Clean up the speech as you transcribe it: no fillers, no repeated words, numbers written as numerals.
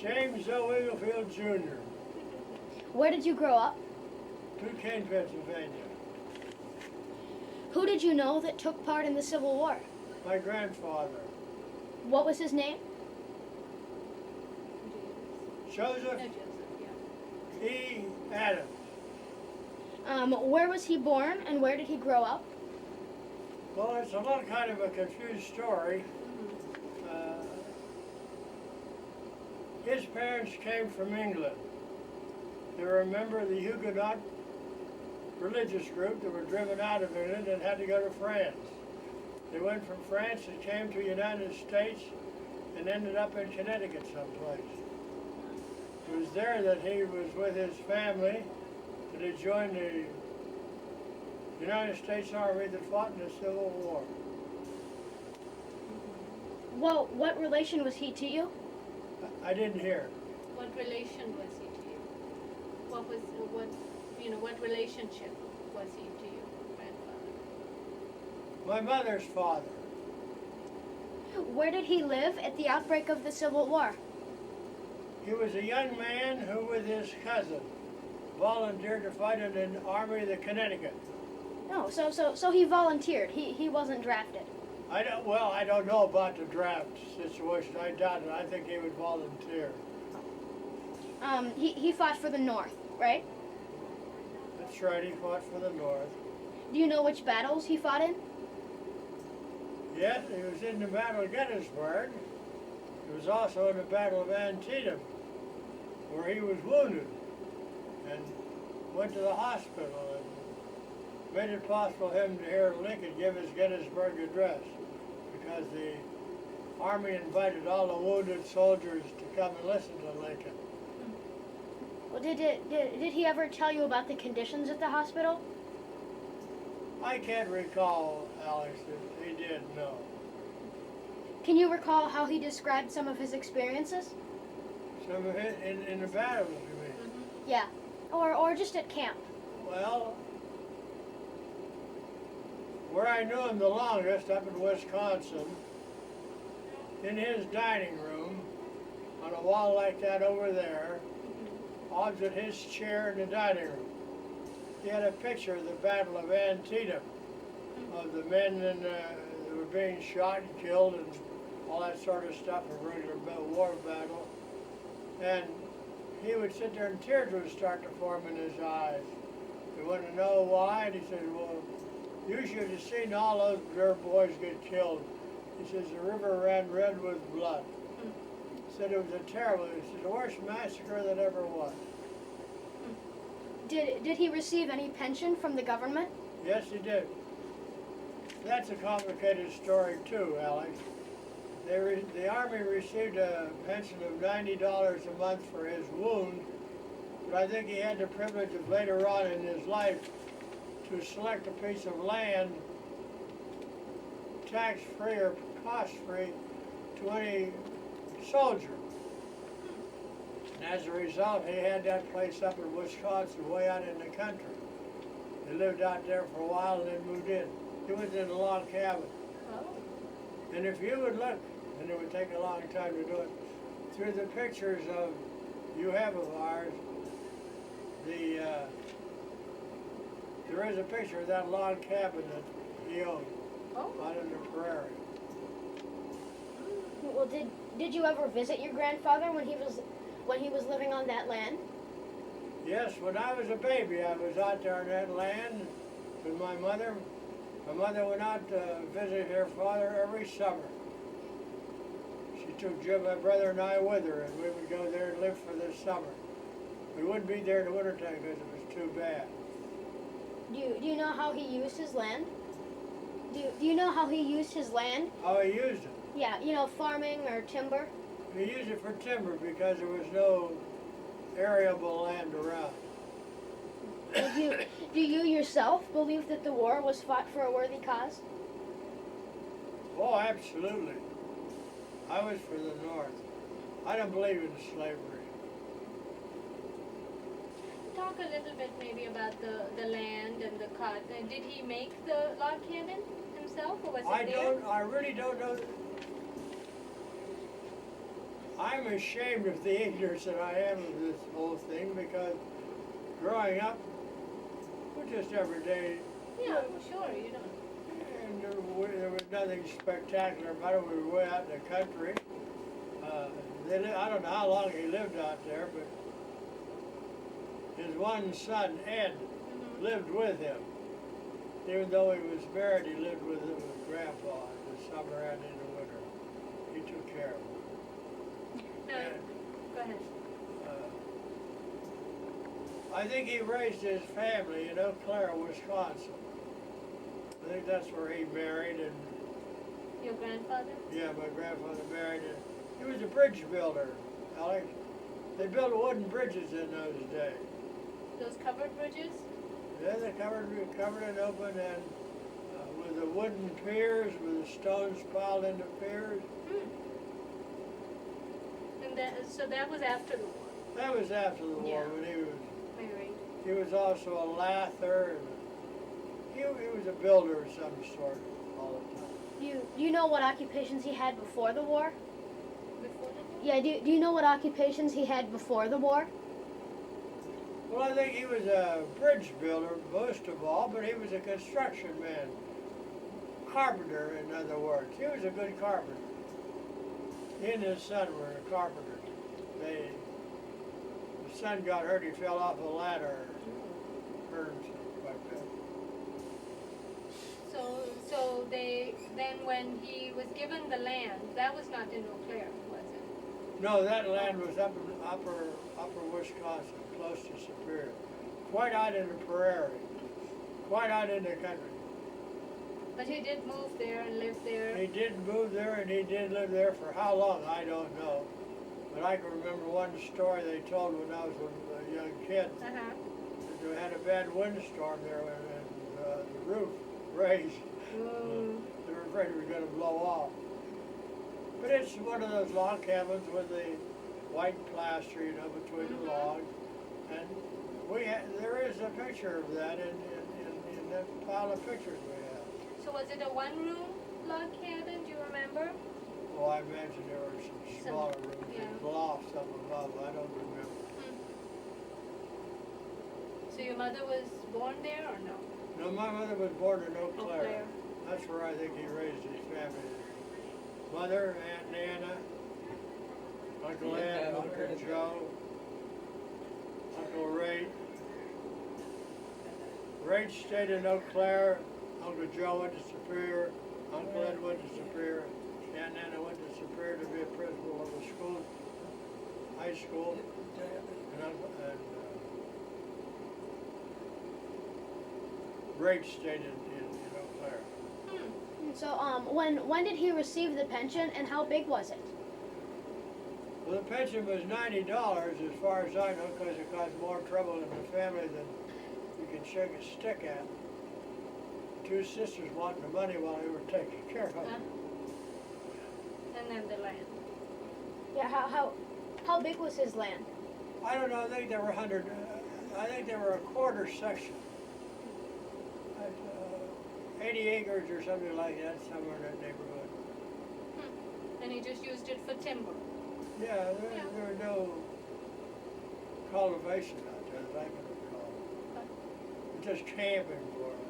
James O. Wigglefield Jr., Where did you grow up? Duquesne, Pennsylvania. Who did you know that took part in the Civil War? My grandfather, What was his name? Joseph Yeah. E. Adams. Where was he born and where did he grow up? Well, it's a little kind of a confused story. His parents came from England. They were a member of the Huguenot religious group that were driven out of England and had to go to France. They went from France and came to the United States and ended up in Connecticut someplace. It was there that he was with his family, that he joined the United States Army that fought in the Civil War. Well, what relation was he to you? I didn't hear. What relation was he to you? What relationship was he to you, grandfather? My mother's father. Where did he live at the outbreak of the Civil War? He was a young man who, with his cousin, volunteered to fight in the Army of the Connecticut. Oh, so he volunteered. He wasn't drafted. I don't know about the draft situation. I doubt it. I think he would volunteer. He fought for the North, right? That's right, he fought for the North. Do you know which battles he fought in? Yes, he was in the Battle of Gettysburg. He was also in the Battle of Antietam, where he was wounded and went to the hospital and made it possible for him to hear Lincoln give his Gettysburg address, because the Army invited all the wounded soldiers to come and listen to Lincoln. Well, did he ever tell you about the conditions at the hospital? I can't recall, Alex, if he did, no. Can you recall how he described some of his experiences? Some of it in the battles, you mean? Yeah, or just at camp. Well, where I knew him the longest, up in Wisconsin, in his dining room, on a wall like that over there, opposite his chair in the dining room, he had a picture of the Battle of Antietam, of the men that were being shot and killed and all that sort of stuff, a regular war battle. And he would sit there and tears would start to form in his eyes. He wanted to know why, and he said, well, you should have seen all those dear boys get killed. He says, the river ran red with blood. He said it was a terrible, he said, the worst massacre that ever was. Did he receive any pension from the government? Yes, he did. That's a complicated story too, Alex. The Army received a pension of $90 a month for his wound, but I think he had the privilege of later on in his life to select a piece of land, tax-free or cost-free, to any soldier. And as a result, he had that place up in Wisconsin, way out in the country. He lived out there for a while and then moved in. He was in a log cabin. Oh. And if you would look, and it would take a long time to do it, through the pictures you have of ours, there is a picture of that log cabin that he owned out in the prairie. Well, did you ever visit your grandfather when he was living on that land? Yes, when I was a baby, I was out there on that land with my mother. My mother went out to visit her father every summer. She took Jim, my brother, and I with her, and we would go there and live for the summer. We wouldn't be there in the wintertime because it was too bad. Do you know how he used his land? Do you know how he used his land? How he used it? Yeah, farming or timber. He used it for timber because there was no arable land around. Do you yourself believe that the war was fought for a worthy cause? Oh, absolutely. I was for the North. I don't believe in slavery. Talk a little bit maybe about the land and the cotton. Did he make the log cabin himself, or was it there? I really don't know. I'm ashamed of the ignorance that I am of this whole thing because growing up, we're just everyday, Yeah, well, sure, you don't. and there was nothing spectacular about it. We were way out in the country. I don't know how long he lived out there, but his one son, Ed, lived with him. Even though he was married, he lived with him with Grandpa in the summer and in the winter. He took care of him. No, And, go ahead. I think he raised his family in Eau Claire, Wisconsin. I think that's where he married, and Your grandfather? yeah, my grandfather married, and he was a bridge builder, Alex. They built wooden bridges in those days. Those covered bridges? Yeah, they covered it open, and with the wooden piers, with the stones piled into piers. And so that was after the war. That was after the war, Yeah. when Married. he was also a lather, and he was a builder of some sort all the time. Do you know what occupations he had before the war? Before the war? Yeah, do you know what occupations he had before the war? Well, I think he was a bridge builder most of all, but he was a construction man. Carpenter, in other words. He was a good carpenter. He and his son were carpenters. The son got hurt, he fell off a ladder, hurt himself like that. So then when he was given the land, that was not in Eau Claire, was it? No, that land was up in upper Wisconsin, close to Superior. Quite out in the prairie. Quite out in the country. But he did move there and live there. He did move there and he did live there for how long, I don't know. But I can remember one story they told when I was a young kid. Uh-huh. They had a bad windstorm there and the roof raised. They were afraid it was going to blow off. But it's one of those log cabins with the white plaster, between the logs. And there is a picture of that in that pile of pictures we have. So was it a one-room log cabin? Do you remember? Oh, I imagine there were some smaller rooms, yeah. and lofts up above. I don't remember. So your mother was born there or no? No, my mother was born in Eau Eau Claire. Claire. That's where I think he raised his family. Mother, Aunt Nana, Uncle Ed, Uncle Joe, Uncle Ray. Ray stayed in Eau Claire. Uncle Joe went to Superior. Uncle Ed went to Superior. Aunt Nana went to Superior to be a principal of the school, high school. And Ray stayed in Eau Claire. So when did he receive the pension and how big was it? Well, the pension was $90 as far as I know, because it caused more trouble in the family than you can shake a stick at. Two sisters wanting the money while they were taking care of it. And then the land. Yeah, how big was his land? I don't know. I think there were I think there were a quarter section. 80 acres or something like that, somewhere in that neighborhood. And he just used it for timber. Yeah, there were no cultivation out there that I can recall. Just camping for him.